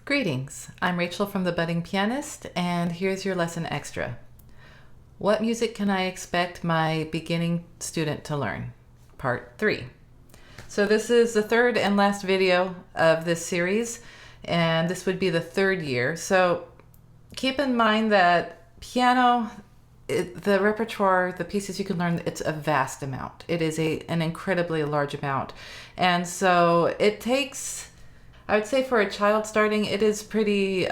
Greetings, I'm Rachel from The Budding Pianist, and here's your lesson extra. What music can I expect my beginning student to learn? Part 3. So this is the third and last video of this series, and this would be the third year. So keep in mind that piano, the repertoire, the pieces you can learn, it's a vast amount. It is an incredibly large amount. And so it takes, I would say for a child starting, it is pretty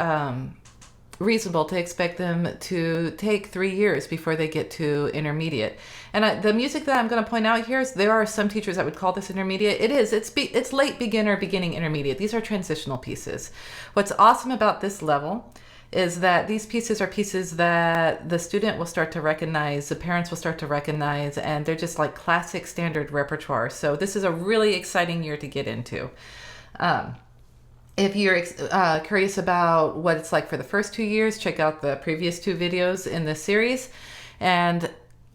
reasonable to expect them to take 3 years before they get to intermediate. And the music that I'm going to point out here is there are some teachers that would call this intermediate. It's late beginner, beginning intermediate. These are transitional pieces. What's awesome about this level is that these pieces are pieces that the student will start to recognize, the parents will start to recognize, and they're just like classic standard repertoire. So this is a really exciting year to get into. If you're curious about what it's like for the first 2 years, check out the previous 2 videos in this series. And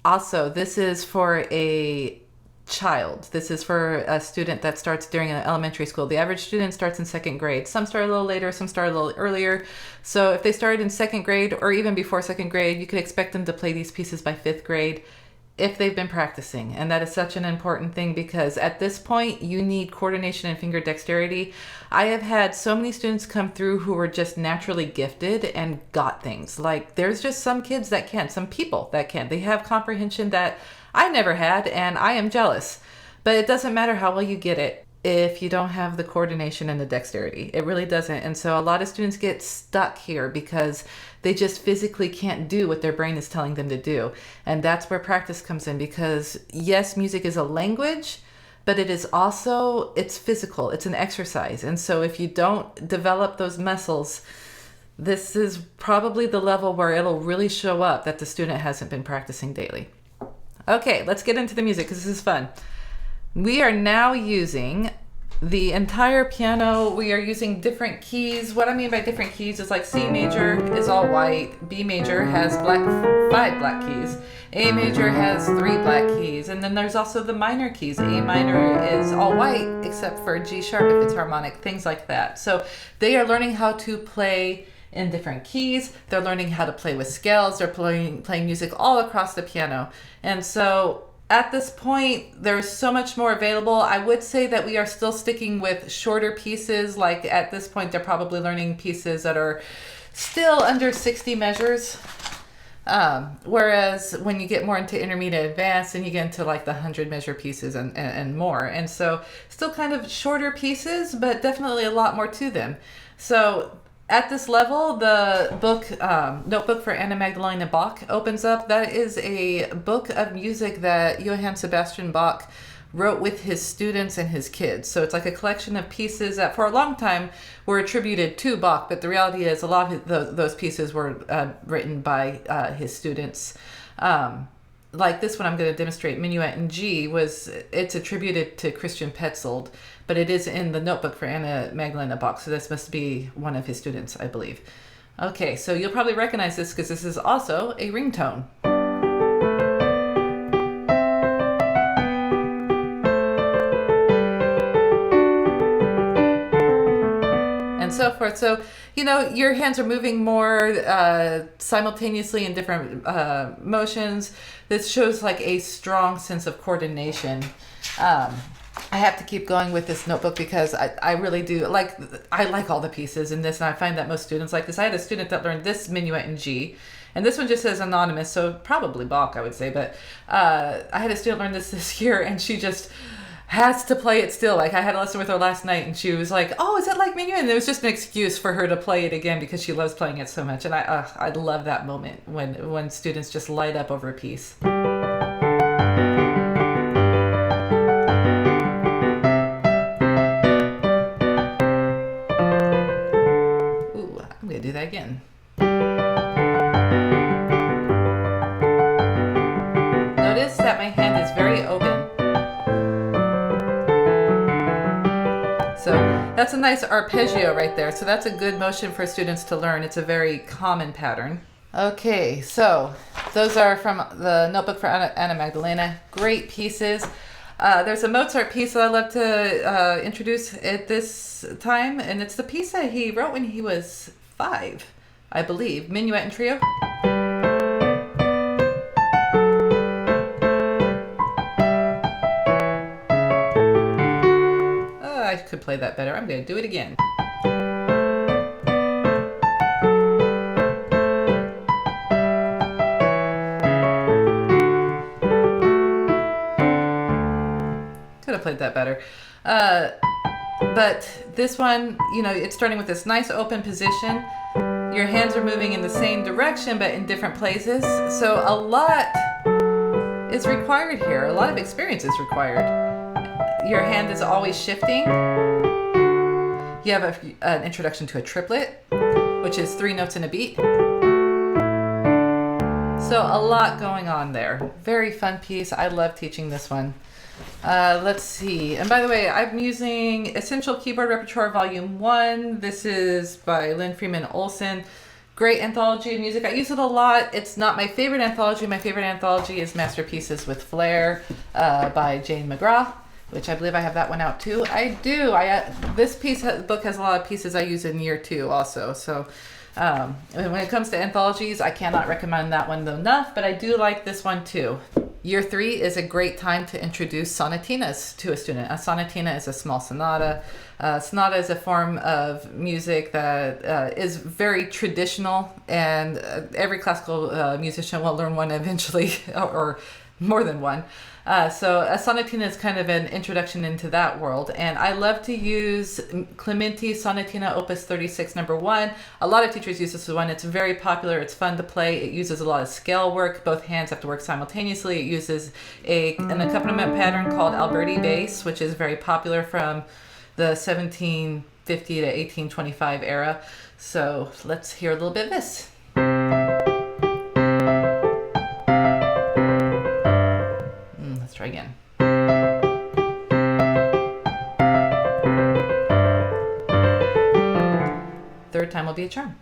also, this is for a child. This is for a student that starts during an elementary school. The average student starts in 2nd grade. Some start a little later, some start a little earlier. So if they started in 2nd grade or even before 2nd grade, you could expect them to play these pieces by 5th grade if they've been practicing. And that is such an important thing because at this point you need coordination and finger dexterity. I have had so many students come through who were just naturally gifted and got things. Like there's just some kids that can, some people that can. They have comprehension that I never had, and I am jealous. But it doesn't matter how well you get it if you don't have the coordination and the dexterity. It really doesn't. And so a lot of students get stuck here because they just physically can't do what their brain is telling them to do. And that's where practice comes in because yes, music is a language, but it is also, it's physical, it's an exercise. And so if you don't develop those muscles, this is probably the level where it'll really show up that the student hasn't been practicing daily. Okay, let's get into the music because this is fun. We are now using the entire piano. We are using different keys. What I mean by different keys is like C major is all white, B major has 5 black keys, A major has 3 black keys, and then there's also the minor keys. A minor is all white except for G sharp if it's harmonic, things like that. So they are learning how to play in different keys. They're learning how to play with scales. They're playing music all across the piano. And so at this point, there's so much more available. I would say that we are still sticking with shorter pieces. Like at this point, they're probably learning pieces that are still under 60 measures. Whereas when you get more into intermediate advanced and you get into like the 100 measure pieces and more. And so still kind of shorter pieces, but definitely a lot more to them. So at this level, the book, Notebook for Anna Magdalena Bach opens up. That is a book of music that Johann Sebastian Bach wrote with his students and his kids. So it's like a collection of pieces that for a long time were attributed to Bach, but the reality is a lot of those pieces were written by his students. Like this one I'm going to demonstrate, Minuet in G, it's attributed to Christian Petzold, but it is in the Notebook for Anna Magdalena Bach, so this must be one of his students, I believe. Okay, so you'll probably recognize this because this is also a ringtone. And so forth. So, you know, your hands are moving more simultaneously in different motions. This shows like a strong sense of coordination. I have to keep going with this notebook because I really do I like all the pieces in this, and I find that most students like this. I had a student that learned this Minuet in G, and this one just says anonymous, so probably Bach, I would say, but I had a student learn this year, and she just has to play it still. Like I had a lesson with her last night and she was like, oh, is it like Minuet? And it was just an excuse for her to play it again because she loves playing it so much. And I love that moment when students just light up over a piece. Ooh, I'm gonna do that again. Notice that my hand is very open. So that's a nice arpeggio right there. So that's a good motion for students to learn. It's a very common pattern. Okay, so those are from the Notebook for Anna Magdalena. Great pieces. There's a Mozart piece that I love to introduce at this time, and it's the piece that he wrote when he was 5, I believe. Minuet and Trio. I could play that better. I'm going to do it again. Could have played that better. But this one, you know, it's starting with this nice open position. Your hands are moving in the same direction, but in different places. So a lot is required here. A lot of experience is required. Your hand is always shifting. You have an introduction to a triplet, which is 3 notes in a beat. So a lot going on there. Very fun piece. I love teaching this one. Let's see. And by the way, I'm using Essential Keyboard Repertoire Volume 1. This is by Lynn Freeman Olson. Great anthology of music. I use it a lot. It's not my favorite anthology. My favorite anthology is Masterpieces with Flair by Jane McGraw, which I believe I have that one out too. I do. This book has a lot of pieces I use in year 2 also. So when it comes to anthologies, I cannot recommend that one enough, but I do like this one too. Year 3 is a great time to introduce sonatinas to a student. A sonatina is a small sonata. Sonata is a form of music that is very traditional, and every classical musician will learn one eventually, or more than one. So a sonatina is kind of an introduction into that world, and I love to use Clementi Sonatina Opus 36 number 1. A lot of teachers use this one. It's very popular. It's fun to play. It uses a lot of scale work. Both hands have to work simultaneously. It uses an accompaniment pattern called Alberti bass, which is very popular from the 1750 to 1825 era. So let's hear a little bit of this. Let's try again. Third time will be a charm.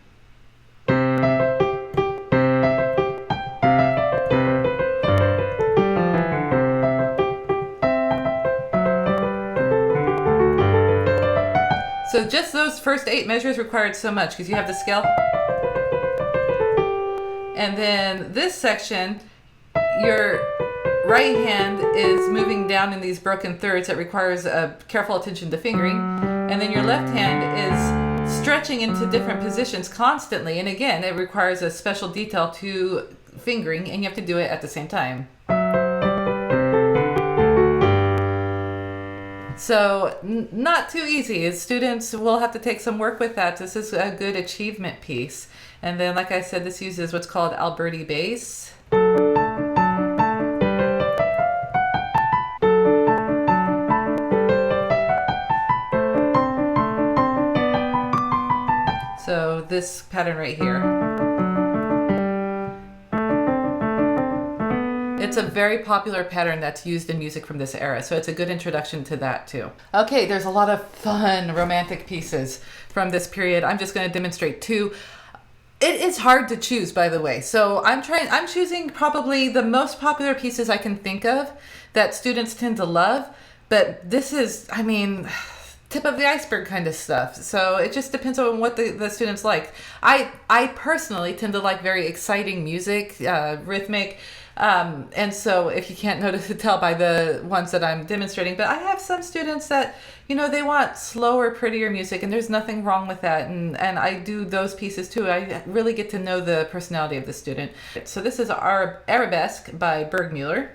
So just those first 8 measures required so much, because you have the scale. And then this section, your right hand is moving down in these broken thirds that requires careful attention to fingering. And then your left hand is stretching into different positions constantly. And again, it requires a special detail to fingering, and you have to do it at the same time. So not too easy. Students will have to take some work with that. This is a good achievement piece. And then, like I said, this uses what's called Alberti bass. So this pattern right here. It's a very popular pattern that's used in music from this era, so it's a good introduction to that too. Okay, there's a lot of fun romantic pieces from this period. I'm just going to demonstrate 2. It is hard to choose, by the way. So I'm choosing probably the most popular pieces I can think of that students tend to love, but this is, I mean, tip of the iceberg kind of stuff. So it just depends on what the students like. I personally tend to like very exciting music, rhythmic. And so if you can't tell by the ones that I'm demonstrating, but I have some students that, you know, they want slower, prettier music, and there's nothing wrong with that. And I do those pieces too. I really get to know the personality of the student. So this is Arabesque by Burgmüller.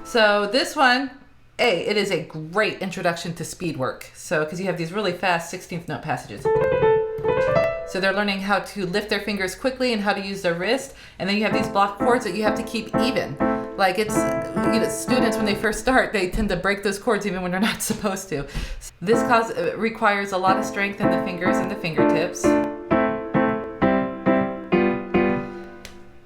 So this one, it is a great introduction to speed work. So, because you have these really fast 16th note passages. So they're learning how to lift their fingers quickly and how to use their wrist. And then you have these block chords that you have to keep even. Like students, when they first start, they tend to break those chords even when they're not supposed to. This requires a lot of strength in the fingers and the fingertips.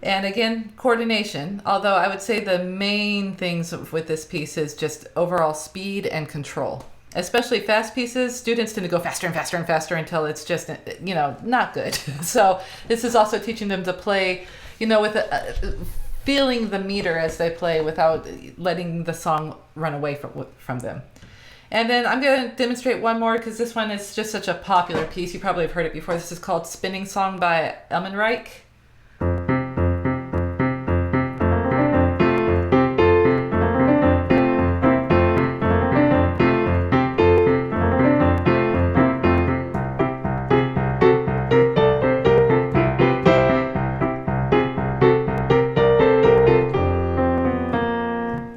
And again, coordination, although I would say the main things with this piece is just overall speed and control. Especially fast pieces, students tend to go faster and faster and faster until it's just, not good. So this is also teaching them to play, with feeling the meter as they play without letting the song run away from them. And then I'm going to demonstrate one more because this one is just such a popular piece. You probably have heard it before. This is called Spinning Song by Elmenreich.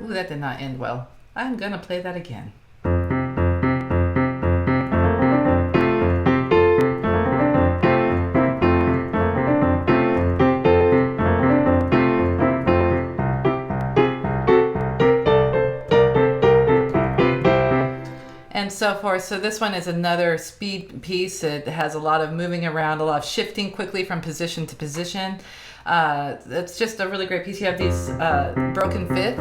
That did not end well. I'm gonna play that again. And so forth. So this one is another speed piece. It has a lot of moving around, a lot of shifting quickly from position to position. It's just a really great piece. You have these broken fifth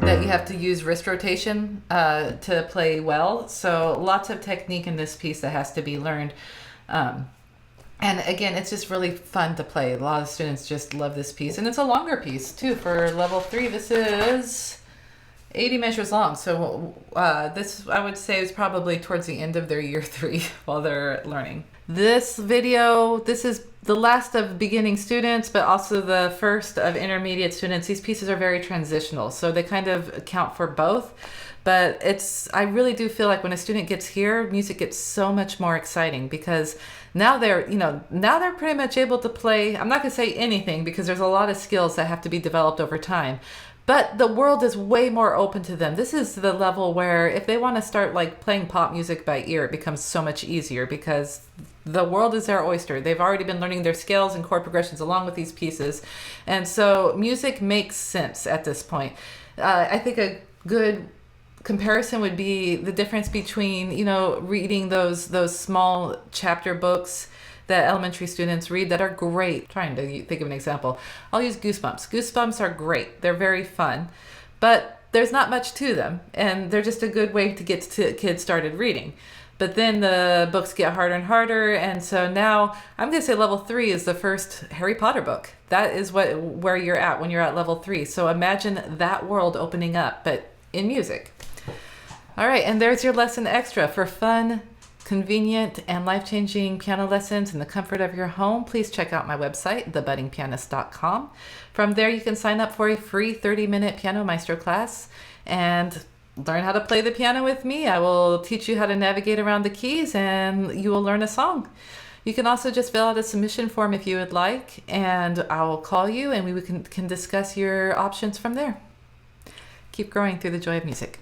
that you have to use wrist rotation to play well. So lots of technique in this piece that has to be learned. And again, it's just really fun to play. A lot of students just love this piece. And it's a longer piece too. For level 3, this is 80 measures long. So this, I would say, is probably towards the end of their year 3 while they're learning. This video, this is the last of beginning students, but also the first of intermediate students. These pieces are very transitional, so they kind of account for both. But I really do feel like when a student gets here, music gets so much more exciting because now they're pretty much able to play. I'm not gonna say anything because there's a lot of skills that have to be developed over time. But the world is way more open to them. This is the level where if they want to start like playing pop music by ear, it becomes so much easier because the world is their oyster. They've already been learning their scales and chord progressions along with these pieces. And so music makes sense at this point. I think a good comparison would be the difference between, reading those small chapter books that elementary students read that are great. Trying to think of an example. I'll use Goosebumps. Goosebumps are great. They're very fun, but there's not much to them, and they're just a good way to get kids started reading. But then the books get harder and harder, and so now I'm going to say level 3 is the first Harry Potter book. That is where you're at when you're at level 3. So imagine that world opening up, but in music. All right, and there's your lesson extra for fun, convenient, and life-changing piano lessons in the comfort of your home. Please check out my website, thebuddingpianist.com. From there, you can sign up for a free 30-minute Piano Maestro class and learn how to play the piano with me. I will teach you how to navigate around the keys, and you will learn a song. You can also just fill out a submission form if you would like, and I will call you, and we can discuss your options from there. Keep growing through the joy of music.